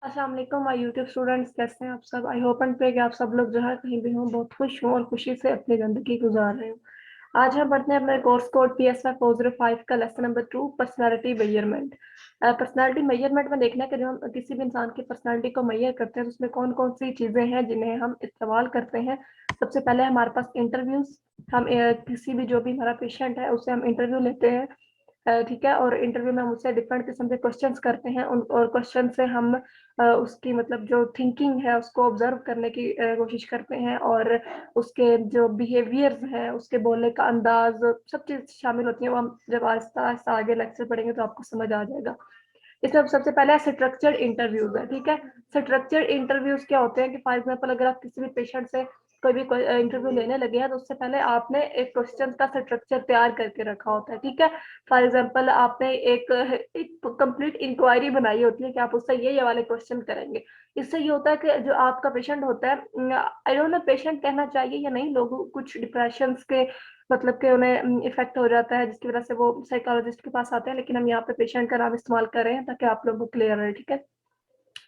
अस्सलाम वालेकुम my YouTube students, कैसे हैं आप सब। आई होप एंड प्रे कि आप सब लोग जो है कहीं भी हों बहुत खुश हों और खुशी से अपनी ज़िंदगी गुजार रहे हों। आज हम पढ़ते हैं अपने कोर्स कोड PSY 405 का lesson number 2, personality measurement. Personality measurement में देखना है कि जब हम किसी भी इंसान की पर्सनालिटी को मेजर करते हैं तो उसमें कौन कौन सी चीज़ें हैं जिन्हें हम इस्तेमाल करते हैं। सबसे पहले हमारे पास इंटरव्यूज़। हम किसी भी जो भी हमारा पेशेंट है उससे हम इंटरव्यू लेते हैं। ठीक है, और इंटरव्यू में हम उससे डिफरेंट किस्म के क्वेश्चंस करते हैं उन और क्वेश्चन से हम उसकी मतलब जो थिंकिंग है उसको ऑब्जर्व करने की कोशिश करते हैं, और उसके जो बिहेवियर्स हैं, उसके बोलने का अंदाज, सब चीज़ शामिल होती है। वो हम जब आहिस्ता आहिस्ता आगे लेक्चर पढ़ेंगे तो आपको समझ आ जाएगा। इसमें सबसे पहले स्ट्रक्चर्ड इंटरव्यूज है। ठीक है, स्ट्रक्चर्ड इंटरव्यूज क्या होते हैं कि फॉर एग्जांपल अगर आप किसी भी पेशेंट से कोई भी इंटरव्यू लेने लगे हैं तो उससे पहले आपने एक क्वेश्चन का स्ट्रक्चर तैयार करके रखा होता है। ठीक है, फॉर एग्जांपल आपने एक कंप्लीट इंक्वायरी बनाई होती है कि आप उससे ये वाले क्वेश्चन करेंगे। इससे ये होता है कि जो आपका पेशेंट होता है, आई डोंट नो पेशेंट कहना चाहिए या नहीं, लोग कुछ डिप्रेशन के मतलब कि उन्हें इफेक्ट हो जाता है जिसकी वजह से वो साइकोलॉजिस्ट के पास आते हैं, लेकिन हम यहाँ पे पेशेंट का नाम इस्तेमाल कर रहे हैं ताकि आप लोगों को क्लियर रहे। ठीक है,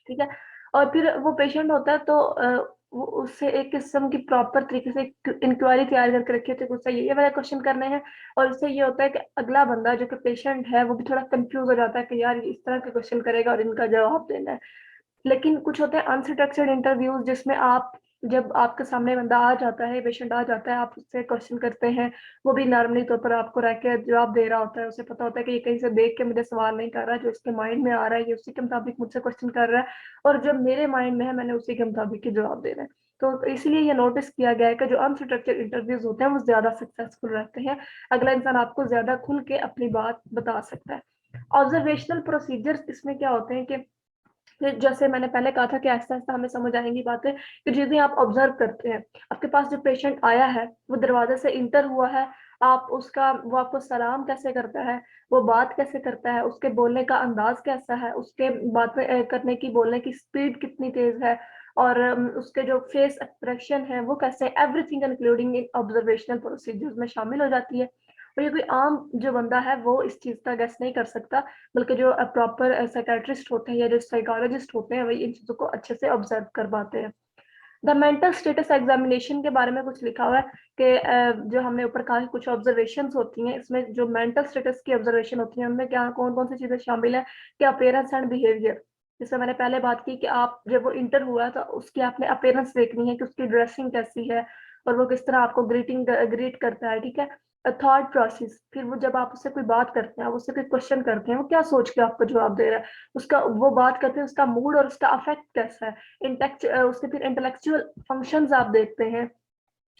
ठीक है। और फिर वो पेशेंट होता है तो वो उससे एक किस्म की प्रॉपर तरीके से इंक्वायरी तैयार करके रखी होती है कि उससे ये वाले क्वेश्चन करने हैं। और उससे ये होता है कि अगला बंदा जो कि पेशेंट है वो भी थोड़ा कंफ्यूज हो जाता है कि यार इस तरह के क्वेश्चन करेगा और इनका जवाब देना है। लेकिन कुछ होते हैं अनस्ट्रक्चर्ड इंटरव्यूज जिसमें आप जब आपके सामने बंदा आ जाता है, पेशेंट आ जाता है, आप उससे क्वेश्चन करते हैं, वो भी नॉर्मली तौर पर आपको रह के जवाब दे रहा होता है। उसे पता होता है कि ये कहीं से देख के मुझे सवाल नहीं कर रहा, जो इसके माइंड में आ रहा है ये उसी के मुताबिक मुझसे क्वेश्चन कर रहा है, और जब मेरे माइंड में है मैंने उसी के मुताबिक ही जवाब देना है। तो इसलिए ये नोटिस किया गया है कि जो अनस्ट्रक्चर्ड इंटरव्यूज होते हैं वो ज्यादा सक्सेसफुल रहते हैं। अगला इंसान आपको ज्यादा खुल के अपनी बात बता सकता है। ऑब्जर्वेशनल प्रोसीजर्स इसमें क्या होते हैं कि फिर जैसे मैंने पहले कहा था कि आहिस्ता-आहिस्ता हमें समझ आएँगी बातें कि जिस दिन आप ऑब्ज़र्व करते हैं, आपके पास जो पेशेंट आया है, वो दरवाज़े से इंटर हुआ है, आप उसका वो आपको सलाम कैसे करता है, वो बात कैसे करता है, उसके बोलने का अंदाज़ कैसा है, उसके बातें करने की बोलने की स्पीड कितनी तेज़ है, और उसके जो फेस एक्सप्रेशन है वो कैसे, everything including in observational procedures में शामिल हो जाती है। और ये कोई आम जो बंदा है वो इस चीज़ का गेस नहीं कर सकता, बल्कि जो प्रॉपर साइकियाट्रिस्ट होते हैं या जो साइकोलॉजिस्ट होते हैं वही इन चीज़ों को अच्छे से ऑब्जर्व कर पाते हैं। द मेंटल स्टेटस एग्जामिनेशन के बारे में कुछ लिखा हुआ है कि जो हमने ऊपर कहा कि कुछ ऑब्जर्वेशंस होती हैं, इसमें जो मेंटल स्टेटस की ऑब्जर्वेशन होती है उनमें क्या कौन कौन सी चीज़ें शामिल है कि अपीयरेंस एंड बिहेवियर। जैसे मैंने पहले बात की कि आप जब वो इंटर हुआ है तो उसकी आपने अपीयरेंस देखनी है कि उसकी ड्रेसिंग कैसी है और वो किस तरह आपको ग्रीट करता है। ठीक है, थॉट प्रोसेस, फिर वो जब आप उससे कोई बात करते हैं, आप उससे कोई क्वेश्चन करते हैं, वो क्या सोच के आपको जवाब दे रहा है, उसका वो बात करते हैं उसका मूड और उसका अफेक्ट कैसा है। उसके फिर इंटेलेक्चुअल फंक्शंस आप देखते हैं,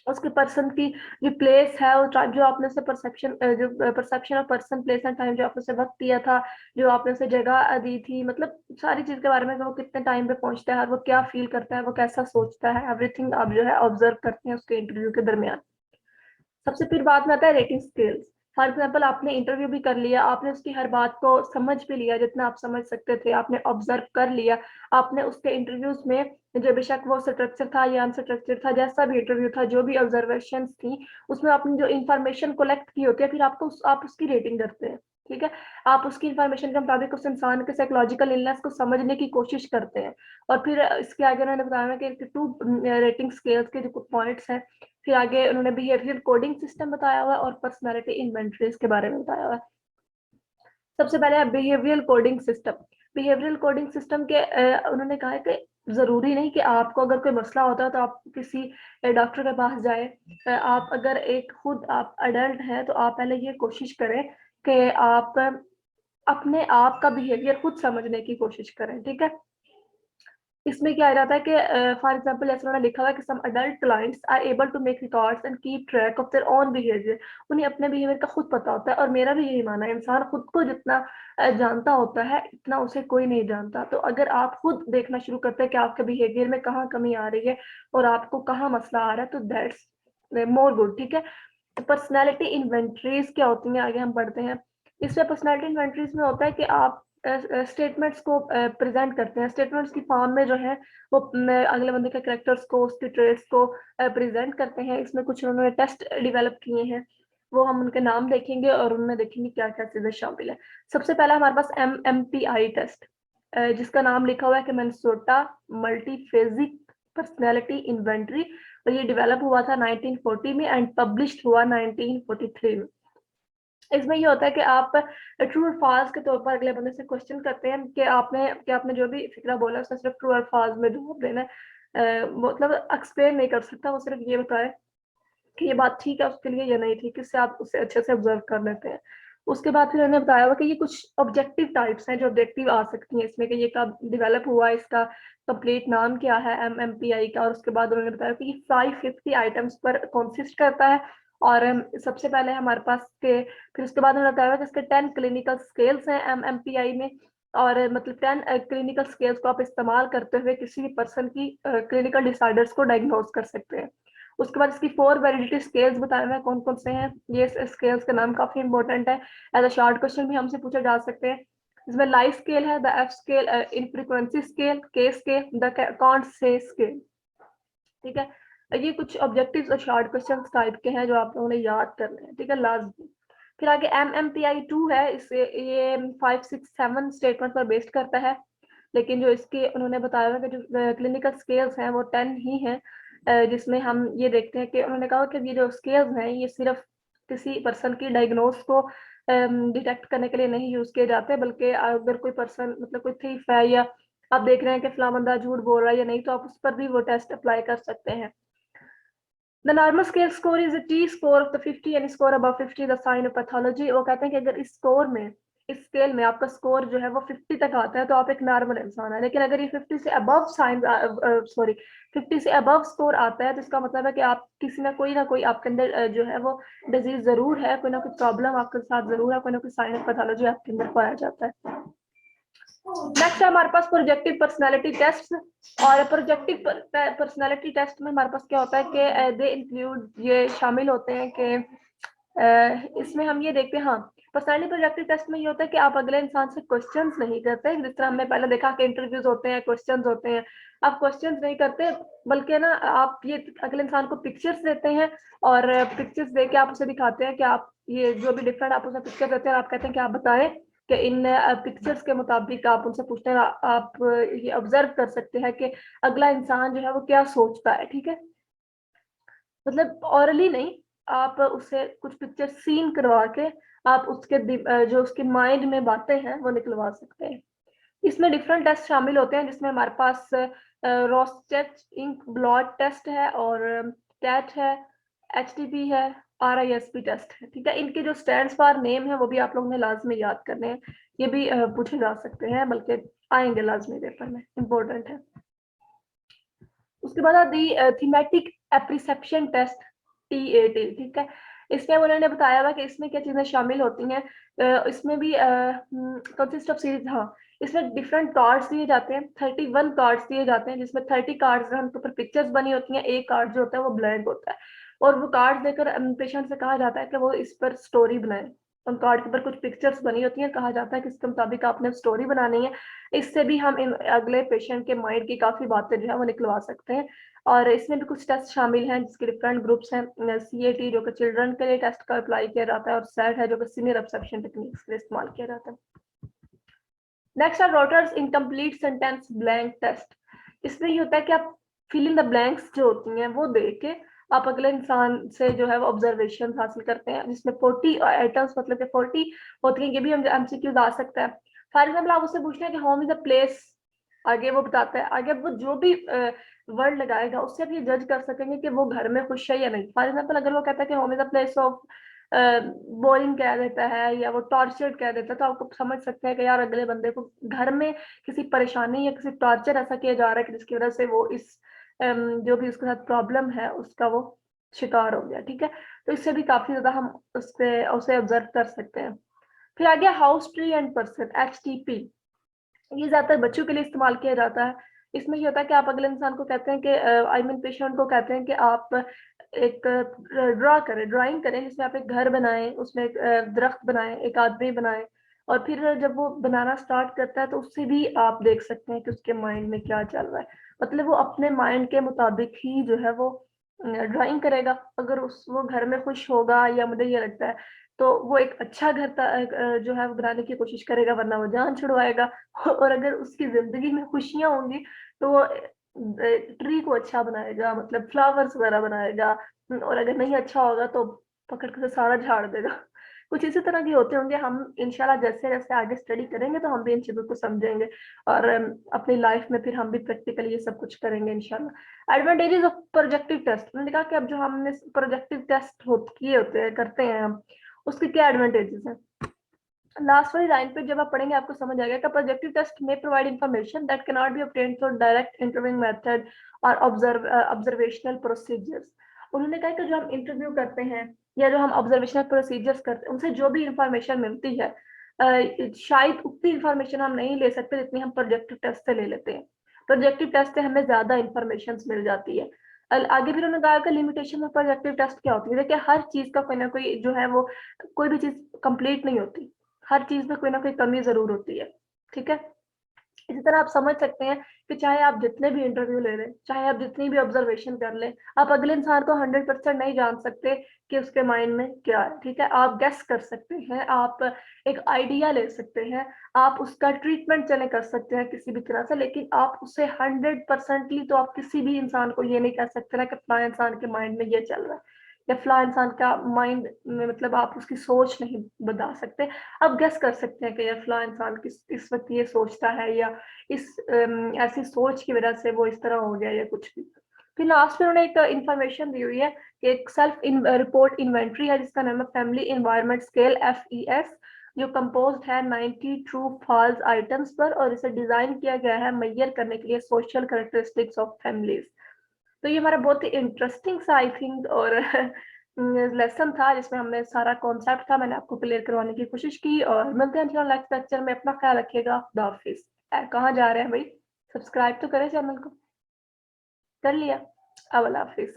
उसके पर्सन की जो प्लेस है और जो आपने उसे जो perception of person place and time जो आपने उसे वक्त दिया था, जो आपने उसे जगह दी थी, मतलब सारी चीज के बारे में कि वो कितने टाइम पे पहुंचता है और वो क्या फील करता है, वो कैसा सोचता है, एवरीथिंग आप जो है ऑब्जर्व करते हैं उसके इंटरव्यू के दरमियान। सबसे फिर बाद में आता है रेटिंग स्केल्स। फॉर एग्जाम्पल आपने इंटरव्यू भी कर लिया, आपने उसकी हर बात को समझ भी लिया जितना आप समझ सकते थे, आपने ऑब्जर्व कर लिया, आपने उसके इंटरव्यूज में जो बेशक वो स्ट्रक्चर था या अनस्ट्रक्चर था, जैसा भी इंटरव्यू था, जो भी ऑब्जर्वेशन थी, उसमें आपने जो इन्फॉर्मेशन कलेक्ट की होती है फिर आप उसकी रेटिंग करते हैं। ठीक है, आप उसकी इन्फॉर्मेशन के मुताबिक उस इंसान के साइकोलॉजिकल इलनेस को समझने की कोशिश करते हैं। और फिर इसके आगे उन्होंने बताया कि टू रेटिंग स्केल्स के जो कुछ पॉइंट्स हैं, फिर आगे उन्होंने बिहेवियर कोडिंग सिस्टम बताया हुआ है और पर्सनालिटी इन्वेंटरीज के बारे में बताया हुआ है। सबसे पहले है behavioural coding system. Behavioural coding system के उन्होंने कहा है कि जरूरी नहीं कि आपको अगर कोई मसला होता है तो आप किसी डॉक्टर के पास जाए। आप अगर एक खुद आप अडल्ट हैं तो आप पहले ये कोशिश करें कि आप अपने आप का बिहेवियर खुद समझने की कोशिश करें। ठीक है, इसमें क्या आ जाता है कि फॉर एग्जांपल जैसे उन्होंने लिखा हुआ है कि some adult clients are able to make records and keep track of their own behaviour. उन्हें अपने बिहेवियर का खुद पता होता है, और मेरा भी यही मानना है, इंसान खुद को जितना जानता होता है इतना उसे कोई नहीं जानता। तो अगर आप खुद देखना शुरू करते हैं कि आपके बिहेवियर में कहाँ कमी आ रही है और आपको कहाँ मसला आ रहा है, तो दैट्स मोर गुड। ठीक है, पर्सनैलिटी इन्वेंटरीज क्या होती हैं आगे हम बढ़ते हैं। इसमें पर्सनैलिटी इन्वेंटरीज में होता है कि आप स्टेटमेंट्स को प्रेजेंट करते हैं, स्टेटमेंट्स की फॉर्म में जो है वो अगले बंदे के कैरेक्टर्स को, उसके ट्रेड्स को प्रेजेंट करते हैं। इसमें कुछ उन्होंने टेस्ट डेवलप किए हैं, वो हम उनके नाम देखेंगे और उनमें देखेंगे क्या क्या चीजें शामिल है। सबसे पहला हमारे पास MMPI टेस्ट। जिसका नाम लिखा हुआ है कि मिनेसोटा मल्टीफेजिक पर्सनैलिटी इन्वेंटरी, और ये डेवलप हुआ था 1940 में एंड पब्लिश्ड हुआ 1943 में। इसमें ये होता है कि आप ट्रू और फॉल्स के तौर पर अगले बंदे से क्वेश्चन करते हैं कि आपने जो भी फिक्रा बोला उसका सिर्फ ट्रू और फॉल्स में जवाब देना है, मतलब एक्सप्लेन नहीं कर सकता, वो सिर्फ ये बताए कि ये बात ठीक है उसके लिए या नहीं ठीक, इससे आप उसे अच्छे से ऑब्जर्व कर लेते हैं। उसके बाद फिर उन्होंने बताया हुआ कि ये कुछ ऑब्जेक्टिव टाइप्स हैं जो ऑब्जेक्टिव आ सकती हैं इसमें, कि ये कब डेवलप हुआ, इसका कंप्लीट नाम क्या है MMPI का, और उसके बाद उन्होंने बताया कि ये 550 आइटम्स पर कंसिस्ट करता है। और सबसे पहले हमारे पास के फिर उसके बाद उन्होंने बताया कि इसके 10 क्लिनिकल स्केल्स हैं MMPI में, और मतलब 10 क्लिनिकल स्केल्स को आप इस्तेमाल करते हुए किसी भी पर्सन की क्लिनिकल डिसऑर्डर्स को डायग्नोज कर सकते हैं। उसके बाद इसकी 4 वैलिडिटी स्केल्स बताए हुए हैं कौन कौन से हैं। ये स्केल्स का नाम काफी इंपॉर्टेंट है, एज अ शॉर्ट क्वेश्चन भी हमसे पूछे जा सकते हैं। इसमें लाइफ स्केल है, the F scale, infrequency scale, K scale, the can't say scale. ठीक है, ये कुछ ऑब्जेक्टिव्स और शॉर्ट क्वेश्चन टाइप के हैं जो आप लोगों ने याद करने हैं। ठीक है, लास्ट फिर आगे MMPI 2 है, इसे ये 5, 6, 7 स्टेटमेंट पर बेस्ड करता है, लेकिन जो इसके उन्होंने बताया हुआ कि जो क्लिनिकल स्केल्स हैं वो 10 ही हैं, जिसमें हम ये देखते हैं कि उन्होंने कहा कि ये जो स्केल्स हैं ये सिर्फ किसी पर्सन की डायग्नोस को डिटेक्ट करने के लिए नहीं यूज किए जाते, बल्कि अगर कोई पर्सन मतलब कोई थीफ है या आप देख रहे हैं कि फला बंदा झूठ बोल रहा है या नहीं, तो आप उस पर भी वो टेस्ट अप्लाई कर सकते हैं। The normal scale score is a T score of the 50, and score above 50 the sign of pathology। वो कहते हैं कि अगर इस स्कोर में इस स्केल में आपका स्कोर जो है वो 50 तक आता है तो आप एक नॉर्मल इंसान है, लेकिन अगर ये 50 से अबव सॉरी 50 से अबव स्कोर आता है तो इसका मतलब है कि आप किसी ना कोई आपके अंदर जो है वो डिजीज जरूर है, कोई ना कोई प्रॉब्लम आपके साथ जरूर है, कोई ना कोई साइन ऑफ पैथोलॉजी आपके अंदर पाया जाता है। नेक्स्ट है हमारे पास प्रोजेक्टिव पर्सनालिटी टेस्ट, और प्रोजेक्टिव पर्सनालिटी टेस्ट में हमारे पास क्या होता है कि दे इंक्लूड, ये शामिल होते हैं कि इसमें हम ये देखते हैं, हाँ पर्सनालिटी प्रोजेक्टिव टेस्ट में ये होता है कि आप अगले इंसान से क्वेश्चंस नहीं करते, जिस तरह हमने पहले देखा कि इंटरव्यूज होते हैं, क्वेश्चंस होते हैं, आप क्वेश्चंस नहीं करते, बल्कि ना आप ये अगले इंसान को पिक्चर्स देते हैं, और पिक्चर्स दे के आप उसे दिखाते हैं कि आप ये जो भी डिफरेंट आप उसे पिक्चर देते हैं, आप कहते हैं कि आप बताएं कि इन पिक्चर्स के मुताबिक आप उनसे पूछते हैं, आप ये ऑब्जर्व कर सकते हैं कि अगला इंसान जो है वो क्या सोचता है। ठीक है, मतलब ऑरली नहीं, आप उससे कुछ पिक्चर सीन करवा के आप उसके जो उसके माइंड में बातें हैं वो निकलवा सकते हैं। इसमें डिफरेंट टेस्ट शामिल होते हैं, जिसमें हमारे पास रोस्टेट इंक ब्लड टेस्ट है, और कैट है, HTP है, RISP टेस्ट है। ठीक है, इनके जो स्टैंड्स फॉर नेम है वो भी आप लोगों ने लाजमी याद करने हैं, ये भी पूछे जा सकते हैं, बल्कि आएंगे लाजमी पेपर में, इम्पोर्टेंट है। उसके बाद दी थीमेटिक एप्रिसेप्शन टेस्ट, TAT। ठीक है, इसमें उन्होंने बताया हुआ कि इसमें क्या चीजें शामिल होती हैं, इसमें भी कंसिस्ट ऑफ सीरीज, हाँ इसमें डिफरेंट कार्ड्स दिए जाते हैं, 31 कार्ड्स दिए जाते हैं, जिसमें 30 कार्ड्स उनके ऊपर पिक्चर्स बनी होती हैं, एक कार्ड जो होता है वो ब्लैंक होता है, और वो कार्ड देकर पेशेंट से कहा जाता है कि वो इस पर स्टोरी बनाए। उन कार्ड के ऊपर कुछ पिक्चर्स बनी होती हैं, कहा जाता है कि इसके मुताबिक आपने स्टोरी बनानी है। इससे भी हम इन अगले पेशेंट के माइंड की काफी बातें जो है वो निकलवा सकते हैं। और इसमें भी कुछ टेस्ट शामिल हैं जिसके डिफरेंट ग्रुप्स हैं, CAT जो कि चिल्ड्रन के लिए टेस्ट का अप्लाई किया जाता है, और SAT है जो कि सीनियर एब्सेप्शन टेक्निक्स के लिए इस्तेमाल किया जाता है। नेक्स्ट है रोटर्स इनकम्प्लीट सेंटेंस ब्लैंक टेस्ट। इसमें ये होता है कि आप फिल इन द ब्लैंक्स जो होती हैं वो दे के आप अगले इंसान से जो है वो ऑब्जर्वेशन हासिल करते हैं, जिसमें 40 आइटम्स मतलब कि 40 होती हैं, ये भी हम MCQs आ सकता है। फॉर एग्जाम्पल आप उससे पूछते हैं कि होम इज अ प्लेस, आगे वो बताता है, आगे वो जो भी वर्ड लगाएगा उससे आप ये जज कर सकेंगे कि वो घर में खुश है या नहीं। फॉर एग्जाम्पल अगर वो कहता है कि home is a place of boring कह देता है या वो टॉर्चर्ड कह देता है, तो आपको समझ सकते हैं कि यार अगले बंदे को घर में किसी परेशानी या किसी टॉर्चर ऐसा किया जा रहा है कि जिसकी वजह से वो इस जो भी उसके साथ प्रॉब्लम है उसका वो शिकार हो गया। ठीक है, तो इससे भी काफी ज्यादा हम उससे उसे ऑब्जर्व कर सकते हैं। फिर आ गया house tree and person, HTP। ये ज्यादातर बच्चों के लिए इस्तेमाल किया जाता है। इसमें ये होता है कि आप अगले इंसान को कहते हैं कि आई मीन पेशेंट को कहते हैं कि आप एक ड्रा करें, ड्राइंग करें, जिसमें आप एक घर बनाएं, उसमें एक दरख्त बनाएं, एक आदमी बनाएं, और फिर जब वो बनाना स्टार्ट करता है तो उससे भी आप देख सकते हैं कि उसके माइंड में क्या चल रहा है। मतलब वो अपने माइंड के मुताबिक ही जो है वो ड्राइंग करेगा, अगर उस वो घर में खुश होगा या मुझे ये लगता है तो वो एक अच्छा घर जो है वो बनाने की कोशिश करेगा, वरना वो जान छुड़वाएगा। और अगर उसकी जिंदगी में खुशियां होंगी तो वो ट्री को अच्छा बनाएगा, मतलब फ्लावर्स वगैरह बनाएगा। और अगर नहीं अच्छा होगा तो पकड़ के सारा झाड़ देगा। कुछ इसी तरह के होते होंगे। हम इंशाल्लाह जैसे जैसे आगे स्टडी करेंगे तो हम भी इन चीजों को समझेंगे, और अपनी लाइफ में फिर हम भी प्रैक्टिकली ये सब कुछ करेंगे इंशाल्लाह। एडवांटेजेस ऑफ प्रोजेक्टिव टेस्ट, मैंने कहा कि अब जो हमने प्रोजेक्टिव टेस्ट किए होते हैं, करते हैं हम, उसके क्या एडवांटेजेस हैं। लास्ट वाली लाइन पे जब आप पढ़ेंगे आपको समझ आएगा कि प्रोजेक्टिव टेस्ट में provide information that can not be obtained through direct interviewing method और ऑब्जर्वेशनल प्रोसीजर्स। उन्होंने कहा कि जो हम इंटरव्यू करते हैं या जो हम ऑब्जर्वेशनल प्रोसीजर्स करते हैं, उनसे जो भी इंफॉर्मेशन मिलती है शायद उतनी इंफॉर्मेशन हम नहीं ले सकते जितनी हम प्रोजेक्टिव टेस्ट से ले लेते हैं। प्रोजेक्टिव टेस्ट से हमें ज्यादा इंफॉर्मेशन मिल जाती है। आगे भी उन्होंने कहा कि लिमिटेशन ऑफ प्रोजेक्टिव टेस्ट क्या होती है। देखिए हर चीज का कोई ना कोई जो है वो, कोई भी चीज कंप्लीट नहीं होती, हर चीज में कोई ना कोई कमी जरूर होती है। ठीक है, इसी तरह आप समझ सकते हैं कि चाहे आप जितने भी इंटरव्यू ले लें, चाहे आप जितनी भी ऑब्जर्वेशन कर लें, आप अगले इंसान को 100% नहीं जान सकते कि उसके माइंड में क्या है। ठीक है, आप गेस कर सकते हैं, आप एक आइडिया ले सकते हैं, आप उसका ट्रीटमेंट चले कर सकते हैं किसी भी तरह से, लेकिन आप उसे 100%ली तो आप किसी भी इंसान को ये नहीं कह सकते ना कि फलां इंसान के माइंड में ये चल रहा है, या फलां इंसान का माइंड में मतलब आप उसकी सोच नहीं बता सकते। आप गेस कर सकते हैं कि यार फलां इंसान किस इस वक्त ये सोचता है, या इस ऐसी सोच की वजह से वो इस तरह हो गया, या कुछ भी। फिर लास्ट में उन्होंने एक इंफॉर्मेशन दी हुई है कि एक सेल्फ रिपोर्ट इन्वेंट्री है जिसका नाम है फैमिली इन्वायरमेंट स्केल FES, जो कंपोज्ड है 90 ट्रू फॉल्स आइटम्स पर, और इसे डिजाइन किया गया है मेजर करने के लिए सोशल कैरेक्टरिस्टिक्स ऑफ फैमिलीज। तो ये हमारा बहुत ही इंटरेस्टिंग सा आई थिंक और लेसन था जिसमें हमने सारा कॉन्सेप्ट था मैंने आपको क्लियर करवाने की कोशिश की। और मिलते हैं नेक्स्ट लेक्चर में, अपना ख्याल रखिएगा, खुदा हाफिज। कहाँ जा रहे हैं भाई, सब्सक्राइब तो करें चैनल को, कर लिया, अब अल्लाह हाफिज।